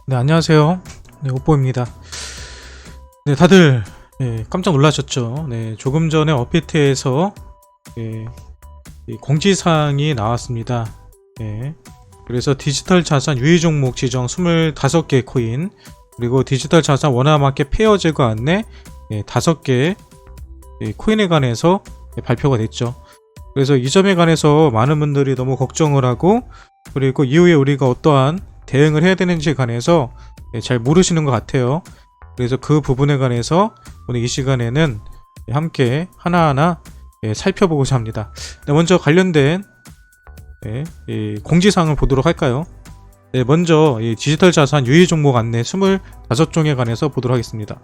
네, 안녕하세요. 네, 오뽀입니다. 네, 다들 깜짝 놀라셨죠? 네, 조금 전에 업비트에서 이 공지사항이 나왔습니다. 네, 그래서 디지털 자산 유의 종목 지정 25개 코인, 그리고 디지털 자산 원화 마켓 페어 제거 안내 5개 코인에 관해서 발표가 됐죠. 그래서 이 점에 관해서 많은 분들이 너무 걱정을 하고, 그리고 이후에 우리가 어떠한 대응을 해야 되는지에 관해서 잘 모르시는 것 같아요. 그래서 그 부분에 관해서 오늘 이 시간에는 함께 하나하나 살펴보고자 합니다. 먼저 관련된 공지사항을 보도록 할까요? 먼저 디지털 자산 유의 종목 안내 25종에 관해서 보도록 하겠습니다.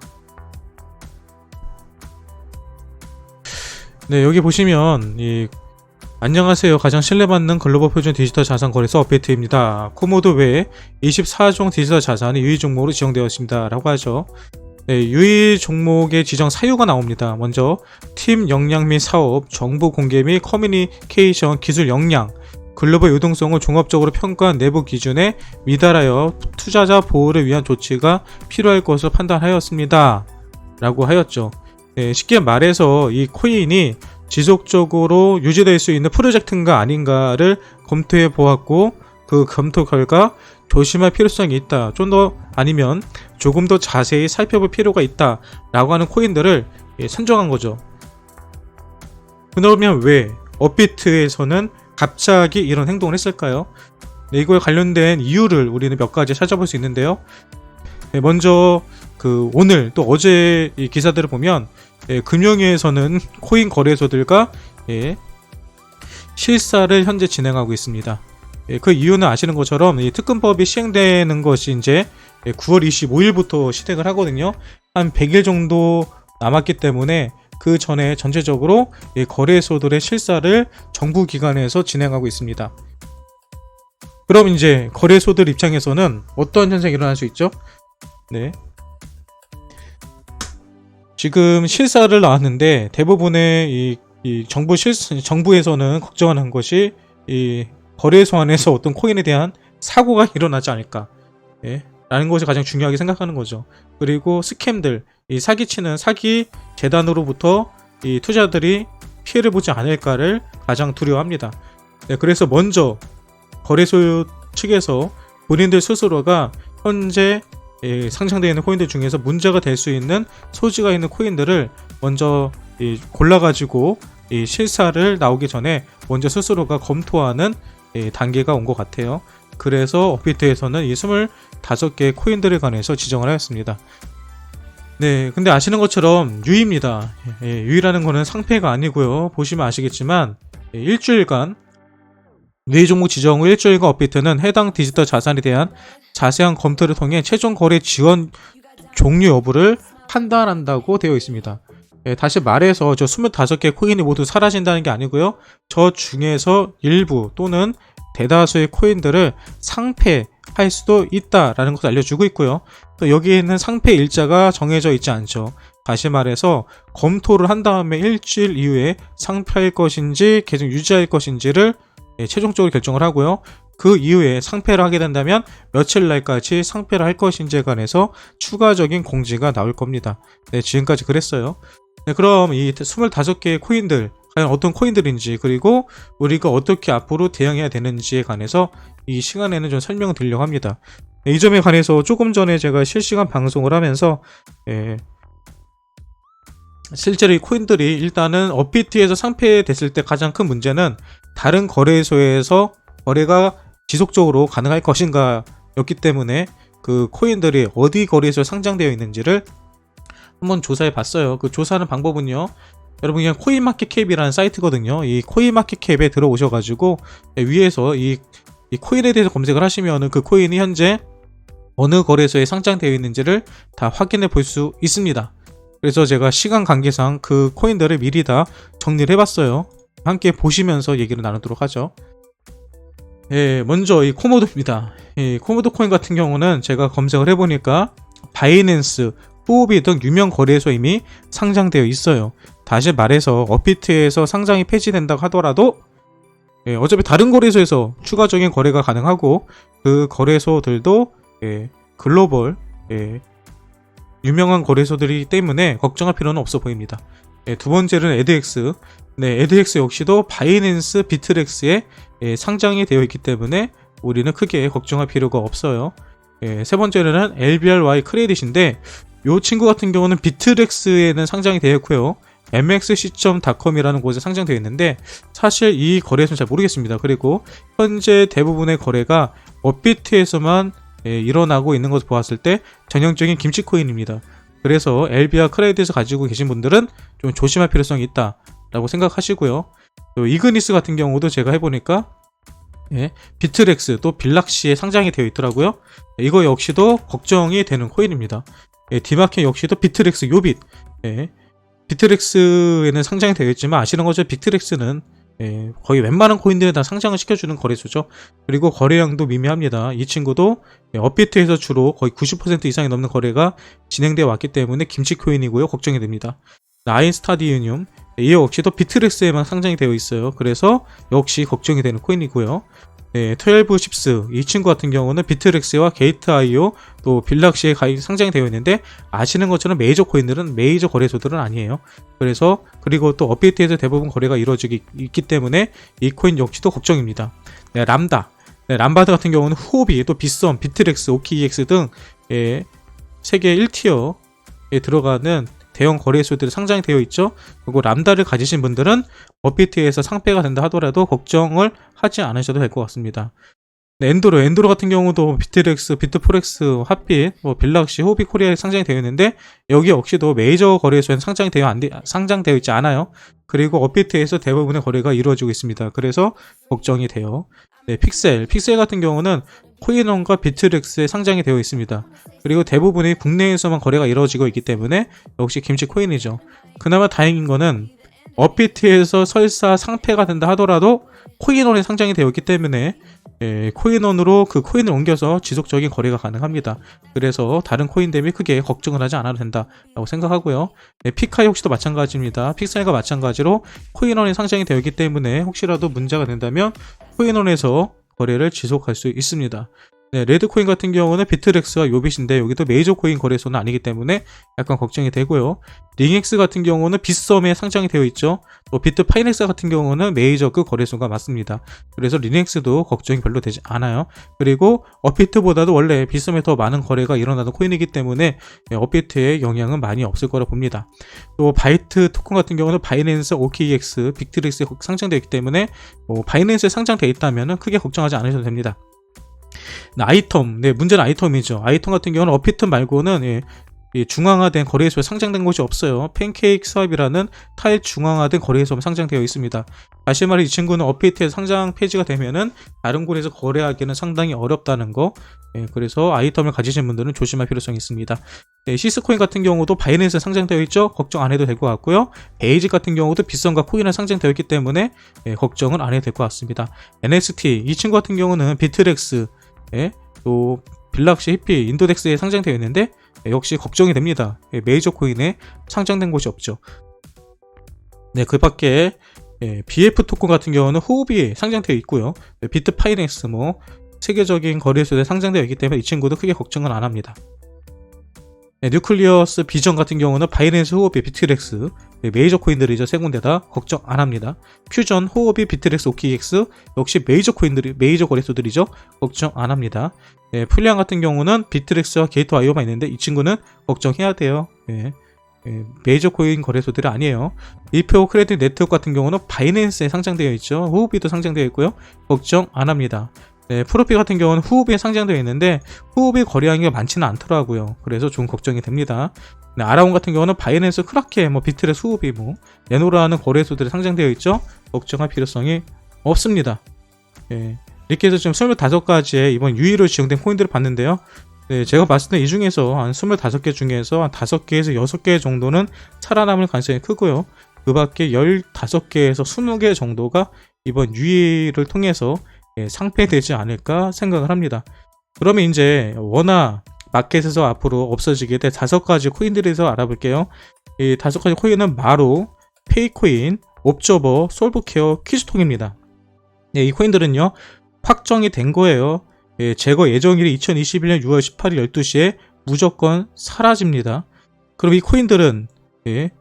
여기 보시면 안녕하세요. 가장 신뢰받는 글로벌 표준 디지털 자산 거래소 업비트입니다. 코모도 외에 24종 디지털 자산이 유의 종목으로 지정되었습니다. 라고 하죠. 유의 종목의 지정 사유가 나옵니다. 먼저 팀 역량 및 사업, 정보 공개 및 커뮤니케이션 기술 역량, 글로벌 유동성을 종합적으로 평가한 내부 기준에 미달하여 투자자 보호를 위한 조치가 필요할 것으로 판단하였습니다. 라고 하였죠. 쉽게 말해서 이 코인이 지속적으로 유지될 수 있는 프로젝트인가 아닌가를 검토해 보았고, 그 검토 결과 조심할 필요성이 있다, 좀 더 아니면 조금 더 자세히 살펴볼 필요가 있다 라고 하는 코인들을 선정한 거죠. 그러면 왜 업비트에서는 갑자기 이런 행동을 했을까요? 이거에 관련된 이유를 우리는 몇 가지 찾아볼 수 있는데요. 먼저 오늘 또 어제 이 기사들을 보면 금융위에서는 코인 거래소들과 실사를 현재 진행하고 있습니다. 그 이유는 아시는 것처럼 이 특근법이 시행되는 것이 이제 9월 25일부터 시행을 하거든요. 한 100일 정도 남았기 때문에 그 전에 전체적으로 이 거래소들의 실사를 정부 기관에서 진행하고 있습니다. 그럼 이제 거래소들 입장에서는 어떤 현상이 일어날 수 있죠? 지금 실사를 나왔는데 대부분의 이 정부에서는 걱정하는 것이 이 거래소 안에서 어떤 코인에 대한 사고가 일어나지 않을까, 라는 것이 가장 중요하게 생각하는 거죠. 그리고 스캠들, 이 사기치는 사기 재단으로부터 이 투자들이 피해를 보지 않을까를 가장 두려워합니다. 그래서 먼저 거래소 측에서 본인들 스스로가 현재 상장되어 있는 코인들 중에서 문제가 될 수 있는 소지가 있는 코인들을 먼저 골라가지고 실사를 나오기 전에 먼저 스스로가 검토하는 단계가 온 것 같아요. 그래서 업비트에서는 이 25개의 코인들에 관해서 지정을 하였습니다. 근데 아시는 것처럼 유의입니다. 유의라는 거는 상패가 아니고요. 보시면 아시겠지만 일주일간 유의 종목 지정 후 일주일간 업비트는 해당 디지털 자산에 대한 자세한 검토를 통해 최종 거래 지원 종료 여부를 판단한다고 되어 있습니다. 다시 말해서 저 25개 코인이 모두 사라진다는 게 아니고요. 저 중에서 일부 또는 대다수의 코인들을 상폐할 수도 있다라는 것을 알려주고 있고요. 또 여기에는 상폐 일자가 정해져 있지 않죠. 다시 말해서 검토를 한 다음에 일주일 이후에 상폐할 것인지 계속 유지할 것인지를 최종적으로 결정을 하고요. 그 이후에 상폐를 하게 된다면 며칠 날까지 상폐를 할 것인지에 관해서 추가적인 공지가 나올 겁니다. 지금까지 그랬어요. 그럼 이 25개의 코인들, 과연 어떤 코인들인지, 그리고 우리가 어떻게 앞으로 대응해야 되는지에 관해서 이 시간에는 좀 설명을 드리려고 합니다. 이 점에 관해서 조금 전에 제가 실시간 방송을 하면서 실제로 이 코인들이 일단은 업비트에서 상폐됐을 때 가장 큰 문제는 다른 거래소에서 거래가 지속적으로 가능할 것인가 였기 때문에 그 코인들이 어디 거래소에 상장되어 있는지를 한번 조사해 봤어요. 그 조사하는 방법은요, 여러분 그냥 코인마켓캡이라는 사이트거든요. 이 코인마켓캡에 들어오셔가지고 위에서 이 코인에 대해서 검색을 하시면은 그 코인이 현재 어느 거래소에 상장되어 있는지를 다 확인해 볼 수 있습니다. 그래서 제가 시간 관계상 그 코인들을 미리 다 정리를 해봤어요. 함께 보시면서 얘기를 나누도록 하죠. 먼저 이 코모도입니다. 이 코모도 코인 같은 경우는 제가 검색을 해보니까 바이낸스, 후오비 등 유명 거래소에 이미 상장되어 있어요. 다시 말해서 업비트에서 상장이 폐지된다고 하더라도 어차피 다른 거래소에서 추가적인 거래가 가능하고 그 거래소들도 글로벌 유명한 거래소들이기 때문에 걱정할 필요는 없어 보입니다. 두 번째는 에드엑스. 에드엑스 역시도 바이낸스 비트렉스에 상장이 되어 있기 때문에 우리는 크게 걱정할 필요가 없어요. 세 번째는 LBRY 크레딧인데 이 친구 같은 경우는 비트렉스에는 상장이 되어 있고요. mxc.com이라는 곳에 상장되어 있는데 사실 이 거래소는 잘 모르겠습니다. 그리고 현재 대부분의 거래가 업비트에서만 일어나고 있는 것을 보았을 때 전형적인 김치코인입니다. 그래서 LBR 크레딧을 가지고 계신 분들은 좀 조심할 필요성이 있다 라고 생각하시고요. 또 이그니스 같은 경우도 제가 해보니까 비트렉스 또 빌락시에 상장이 되어 있더라고요. 이거 역시도 걱정이 되는 코인입니다. 디마켓 역시도 비트렉스 요빗. 비트렉스에는 상장이 되어 있지만 아시는 거죠? 비트렉스는 거의 웬만한 코인들에 다 상장을 시켜주는 거래소죠. 그리고 거래량도 미미합니다. 이 친구도 업비트에서 주로 거의 90% 이상이 넘는 거래가 진행되어 왔기 때문에 김치코인이고요. 걱정이 됩니다. 아인스타디움 이 역시도 비트렉스에만 상장이 되어 있어요. 그래서 역시 걱정이 되는 코인이고요. 12십스 이 친구 같은 경우는 비트렉스와 게이트.io 또 빌락시에 상장이 되어 있는데 아시는 것처럼 메이저 코인들은 메이저 거래소들은 아니에요. 그래서 그리고 또 업비트에서 대부분 거래가 이루어지기 있기 때문에 이 코인 역시도 걱정입니다. 람다 람바드 같은 경우는 후오비 또 빗썸 비트렉스 OKEX 등 세계 1티어에 들어가는 대형 거래소들이 상장이 되어 있죠. 그리고 람다를 가지신 분들은 업비트에서 상패가 된다 하더라도 걱정을 하지 않으셔도 될 것 같습니다. 엔도로 같은 경우도 비트렉스, 비트포렉스, 핫빗, 빌락시, 호비 코리아에 상장이 되어 있는데 여기 역시도 메이저 거래소에는 상장되어 있지 않아요. 그리고 업비트에서 대부분의 거래가 이루어지고 있습니다. 그래서 걱정이 돼요. 픽셀 같은 경우는 코인원과 비트렉스에 상장이 되어 있습니다. 그리고 대부분이 국내에서만 거래가 이루어지고 있기 때문에 역시 김치 코인이죠. 그나마 다행인 거는 업비트에서 설사 상패가 된다 하더라도 코인원에 상장이 되어 있기 때문에 코인원으로 그 코인을 옮겨서 지속적인 거래가 가능합니다. 그래서 다른 코인 대비 크게 걱정을 하지 않아도 된다라고 생각하고요. 피카 역시도 마찬가지입니다. 픽셀과 마찬가지로 코인원에 상장이 되어 있기 때문에 혹시라도 문제가 된다면 코인원에서 거래를 지속할 수 있습니다. 레드코인 같은 경우는 비트렉스와 요빗인데 여기도 메이저 코인 거래소는 아니기 때문에 약간 걱정이 되고요. 링엑스 같은 경우는 빗썸에 상장이 되어 있죠. 또 비트파이넥스 같은 경우는 메이저급 거래소가 맞습니다. 그래서 링엑스도 걱정이 별로 되지 않아요. 그리고 업비트보다도 원래 빗썸에 더 많은 거래가 일어나는 코인이기 때문에 업비트에 영향은 많이 없을 거라 봅니다. 또 바이트 토큰 같은 경우는 바이낸스, OKEX, 빅트렉스에 상장되어 있기 때문에 바이낸스에 상장되어 있다면 크게 걱정하지 않으셔도 됩니다. 아이텀, 문제는 아이텀이죠. 아이텀 같은 경우는 업비트 말고는 중앙화된 거래소에 상장된 곳이 없어요. 팬케이크 스왑이라는 타일 중앙화된 거래소에 상장되어 있습니다. 다시 말해 이 친구는 업비트에 상장 폐지가 되면은 다른 곳에서 거래하기는 상당히 어렵다는 거. 그래서 아이텀을 가지신 분들은 조심할 필요성이 있습니다. 시스코인 같은 경우도 바이낸스에 상장되어 있죠. 걱정 안 해도 될 것 같고요. 베이직 같은 경우도 빗썸과 코인에 상장되어 있기 때문에 걱정은 안 해도 될 것 같습니다. NXT 이 친구 같은 경우는 비트렉스 또 빌락시, 히피, 인도덱스에 상장되어 있는데 역시 걱정이 됩니다. 메이저 코인에 상장된 곳이 없죠. 그 밖에 BF 토큰 같은 경우는 후오비에 상장되어 있고요. 비트파이넥스 세계적인 거래소에 상장되어 있기 때문에 이 친구도 크게 걱정은 안 합니다. 뉴클리어스 비전 같은 경우는 바이낸스, 후오비, 비트렉스 메이저 코인들이죠. 세 군데 다 걱정 안 합니다. 퓨전, 후오비, 비트렉스, OKEX 역시 메이저 코인들이 메이저 거래소들이죠. 걱정 안 합니다. 풀량 같은 경우는 비트렉스와 게이트.io만 있는데 이 친구는 걱정해야 돼요. 메이저 코인 거래소들이 아니에요. 리페오 크레딧 네트워크 같은 경우는 바이낸스에 상장되어 있죠. 후오비도 상장되어 있고요. 걱정 안 합니다. 프로피 같은 경우는 후오비에 상장되어 있는데 후오비 거래량이 많지는 않더라고요. 그래서 좀 걱정이 됩니다. 아라온 같은 경우는 바이낸스, 크라케, 비트렉스, 후오비, 네노라는 거래소들이 상장되어 있죠. 걱정할 필요성이 없습니다. 이렇게 해서 지금 25가지의 이번 유의로 지정된 코인들을 봤는데요. 제가 봤을 때 이 중에서 한 25개 중에서 한 5개에서 6개 정도는 살아남을 가능성이 크고요. 그 밖에 15개에서 20개 정도가 이번 유의를 통해서 상폐되지 않을까 생각을 합니다. 그러면 이제 워낙 마켓에서 앞으로 없어지게 될 5가지 코인들에 대해서 알아볼게요. 이 5가지 코인은 마로, 페이코인, 옵저버, 솔브케어, 퀴즈통입니다. 이 코인들은요 확정이 된 거예요. 제거 예정일이 2021년 6월 18일 12시에 무조건 사라집니다. 그럼 이 코인들은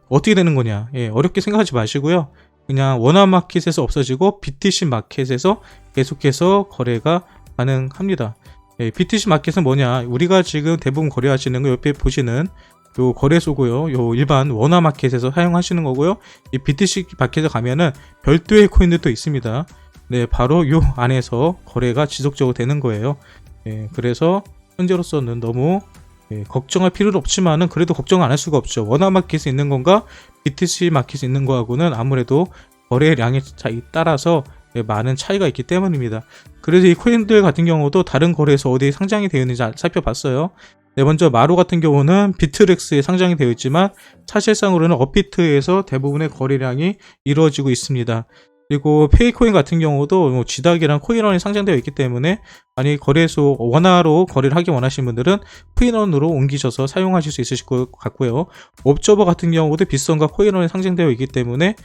어떻게 되는 거냐? 어렵게 생각하지 마시고요. 그냥 원화마켓에서 없어지고 BTC 마켓에서 계속해서 거래가 가능합니다. BTC 마켓은 뭐냐? 우리가 지금 대부분 거래하시는 거 옆에 보시는 요 거래소고요. 요 일반 원화마켓에서 사용하시는 거고요. 이 BTC 마켓에 가면은 별도의 코인들도 있습니다. 네, 바로 요 안에서 거래가 지속적으로 되는 거예요. 그래서 현재로서는 너무 걱정할 필요는 없지만은 그래도 걱정 안 할 수가 없죠. 원화마켓에 있는 건가 BTC 마켓에 있는 거하고는 아무래도 거래량에 따라서 많은 차이가 있기 때문입니다. 그래서 이 코인들 같은 경우도 다른 거래소 어디에 상장이 되어 있는지 살펴봤어요. 네, 먼저 마로 같은 경우는 비트렉스에 상장이 되어 있지만 사실상으로는 업비트에서 대부분의 거래량이 이루어지고 있습니다. 그리고 페이코인 같은 경우도 GDAC이랑 코인원이 상장되어 있기 때문에 만약 거래소 원화로 거래를 하기 원하시는 분들은 코인원으로 옮기셔서 사용하실 수 있으실 것 같고요. 옵저버 같은 경우도 빗선과 코인원이 상장되어 있기 때문에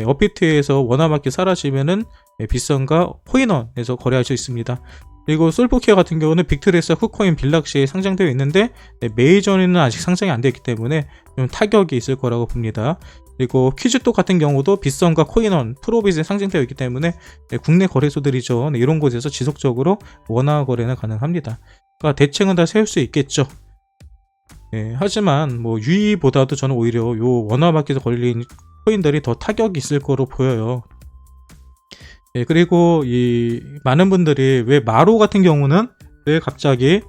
업비트에서 원화마켓 사라지면은 빗선과 코인원에서 거래할 수 있습니다. 그리고 솔포케어 같은 경우는 빅트레스, 쿠코인, 빌락시에 상장되어 있는데 메이저는 아직 상장이 안 되어 있기 때문에 좀 타격이 있을 거라고 봅니다. 그리고 퀴즈톡 같은 경우도 빗선과 코인원, 프로빗에 상장되어 있기 때문에 국내 거래소들이죠. 이런 곳에서 지속적으로 원화 거래는 가능합니다. 그러니까 대책은 다 세울 수 있겠죠. 하지만 뭐 유의보다도 저는 오히려 요 원화마켓에 걸린 코인들이 더 타격이 있을 거로 보여요. 그리고 이 많은 분들이 왜 마로 같은 경우는 왜 갑자기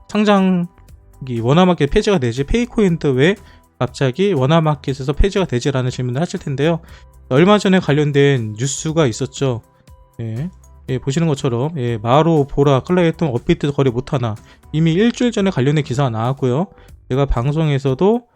상장이 원화마켓 폐지가 되지, 페이코인도 왜 갑자기 원화마켓에서 폐지가 되지라는 질문을 하실 텐데요. 얼마 전에 관련된 뉴스가 있었죠. 보시는 것처럼 마로, 보라, 클라이톤, 업비트 거래 못하나 이미 일주일 전에 관련된 기사가 나왔고요. 제가 방송에서도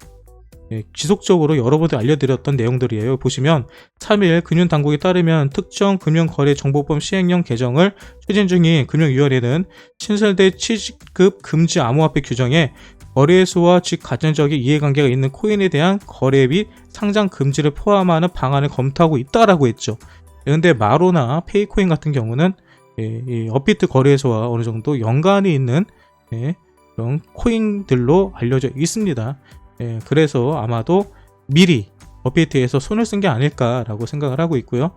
지속적으로 여러분들 알려드렸던 내용들이에요. 보시면 3일 금융당국에 따르면 특정 금융거래정보법 시행령 개정을 추진 중인 금융위원회는 신설된 취급 금지 암호화폐 규정에 거래소와 직가정적인 이해관계가 있는 코인에 대한 거래 및 상장 금지를 포함하는 방안을 검토하고 있다라고 했죠. 그런데 마로나 페이코인 같은 경우는 이 업비트 거래소와 어느 정도 연관이 있는 그런 코인들로 알려져 있습니다. 그래서 아마도 미리 업비트에서 손을 쓴 게 아닐까라고 생각을 하고 있고요.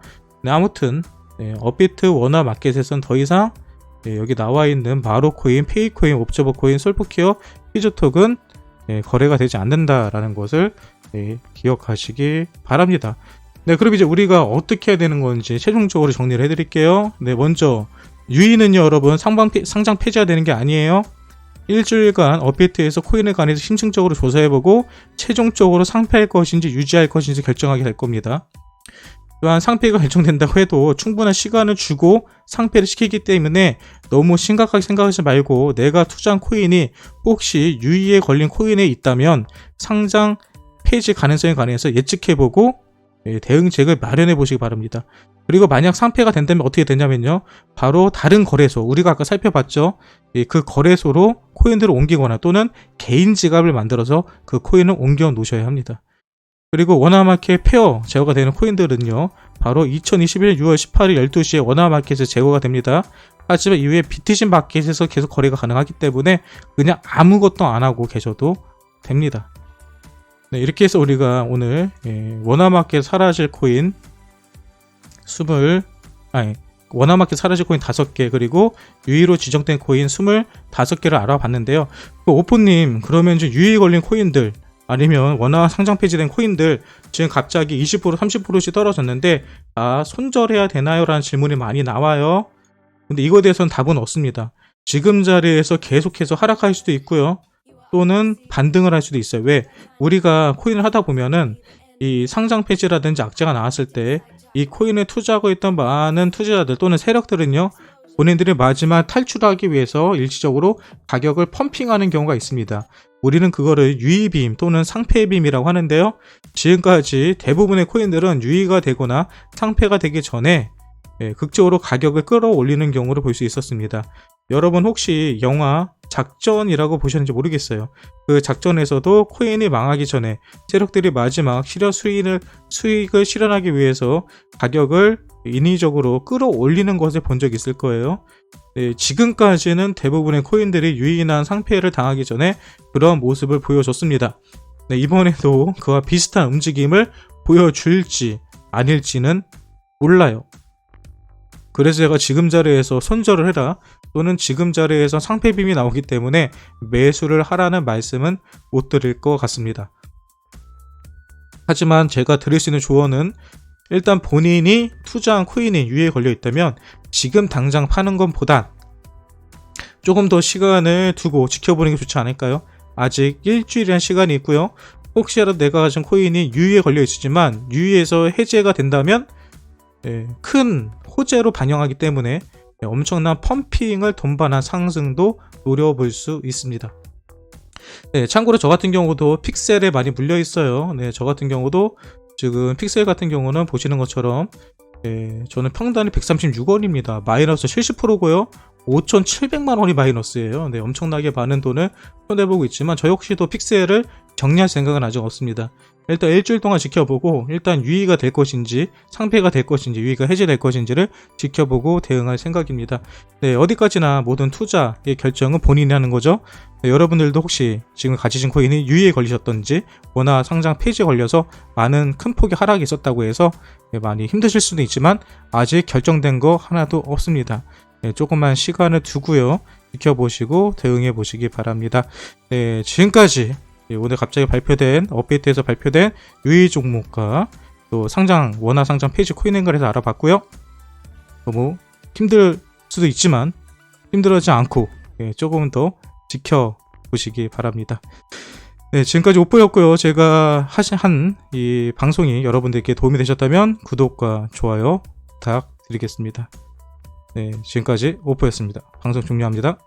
아무튼 업비트 원화 마켓에서는 더 이상 여기 나와 있는 마로코인, 페이코인, 옵저버코인, 솔포케어, 퀴즈톡은 거래가 되지 않는다라는 것을 기억하시기 바랍니다. 네, 그럼 이제 우리가 어떻게 해야 되는 건지 최종적으로 정리를 해드릴게요. 네, 먼저 유의는요, 여러분 상장 폐지가 되는 게 아니에요. 일주일간 업비트에서 코인에 관해서 심층적으로 조사해보고 최종적으로 상폐할 것인지 유지할 것인지 결정하게 될 겁니다. 또한 상폐가 결정된다고 해도 충분한 시간을 주고 상폐를 시키기 때문에 너무 심각하게 생각하지 말고 내가 투자한 코인이 혹시 유의에 걸린 코인에 있다면 상장 폐지 가능성에 관해서 예측해보고 대응책을 마련해 보시기 바랍니다. 그리고 만약 상폐가 된다면 어떻게 되냐면요, 바로 다른 거래소, 우리가 아까 살펴봤죠, 그 거래소로 코인들을 옮기거나 또는 개인 지갑을 만들어서 그 코인을 옮겨 놓으셔야 합니다. 그리고 원화마켓 페어 제거가 되는 코인들은요, 바로 2021년 6월 18일 12시에 원화마켓에서 제거가 됩니다. 하지만 이후에 BTC 마켓에서 계속 거래가 가능하기 때문에 그냥 아무것도 안 하고 계셔도 됩니다. 네, 이렇게 해서 우리가 오늘 원화마켓 사라질 코인 원화마켓 사라질 코인 5개 그리고 유의로 지정된 코인 25개를 알아봤는데요. 오포님, 그러면 좀 유의에 걸린 코인들 아니면 원화 상장 폐지된 코인들 지금 갑자기 20% 30%씩 떨어졌는데 손절해야 되나요? 라는 질문이 많이 나와요. 근데 이거에 대해서는 답은 없습니다. 지금 자리에서 계속해서 하락할 수도 있고요, 또는 반등을 할 수도 있어요. 왜? 우리가 코인을 하다 보면은 이 상장 폐지라든지 악재가 나왔을 때 이 코인에 투자하고 있던 많은 투자자들 또는 세력들은요, 본인들이 마지막 탈출하기 위해서 일시적으로 가격을 펌핑하는 경우가 있습니다. 우리는 그거를 유의빔 또는 상폐빔이라고 하는데요, 지금까지 대부분의 코인들은 유의가 되거나 상폐가 되기 전에 극적으로 가격을 끌어올리는 경우를 볼 수 있었습니다. 여러분 혹시 영화 작전이라고 보셨는지 모르겠어요. 그 작전에서도 코인이 망하기 전에 세력들이 마지막 수익을 실현하기 위해서 가격을 인위적으로 끌어올리는 것을 본 적이 있을 거예요. 네, 지금까지는 대부분의 코인들이 유의인한 상패를 당하기 전에 그런 모습을 보여줬습니다. 네, 이번에도 그와 비슷한 움직임을 보여줄지 아닐지는 몰라요. 그래서 제가 지금 자리에서 손절을 해라 또는 지금 자리에서 상패빔이 나오기 때문에 매수를 하라는 말씀은 못 드릴 것 같습니다. 하지만 제가 드릴 수 있는 조언은 일단 본인이 투자한 코인이 유예에 걸려 있다면 지금 당장 파는 것보단 조금 더 시간을 두고 지켜보는 게 좋지 않을까요? 아직 일주일이라는 시간이 있고요. 혹시라도 내가 가진 코인이 유예에 걸려 있지만 유예에서 해제가 된다면 큰 호재로 반영하기 때문에 엄청난 펌핑을 동반한 상승도 노려볼 수 있습니다. 네, 참고로 저 같은 경우도 픽셀에 많이 물려 있어요. 네, 저 같은 경우도 지금 픽셀 같은 경우는 보시는 것처럼 저는 평단이 136원입니다. 마이너스 70%고요. 5,700만 원이 마이너스예요. 네, 엄청나게 많은 돈을 손해보고 있지만 저 역시도 픽셀을 정리할 생각은 아직 없습니다. 일단 일주일 동안 지켜보고 일단 유의가 될 것인지 상패가 될 것인지 유의가 해제될 것인지를 지켜보고 대응할 생각입니다. 네, 어디까지나 모든 투자의 결정은 본인이 하는 거죠. 네, 여러분들도 혹시 지금 가지신 코인이 유의에 걸리셨던지 원화 상장 폐지에 걸려서 많은 큰 폭의 하락이 있었다고 해서 많이 힘드실 수도 있지만 아직 결정된 거 하나도 없습니다. 네, 조금만 시간을 두고요. 지켜보시고 대응해 보시기 바랍니다. 네, 지금까지 오늘 갑자기 발표된 업데이트에서 발표된 유의 종목과 또 원화 상장 폐지 코인에 관해서 알아봤고요. 너무 힘들 수도 있지만 힘들어하지 않고 조금 더 지켜보시기 바랍니다. 네, 지금까지 오뽀였고요. 제가 한 이 방송이 여러분들께 도움이 되셨다면 구독과 좋아요 부탁드리겠습니다. 네, 지금까지 오뽀였습니다. 방송 종료합니다.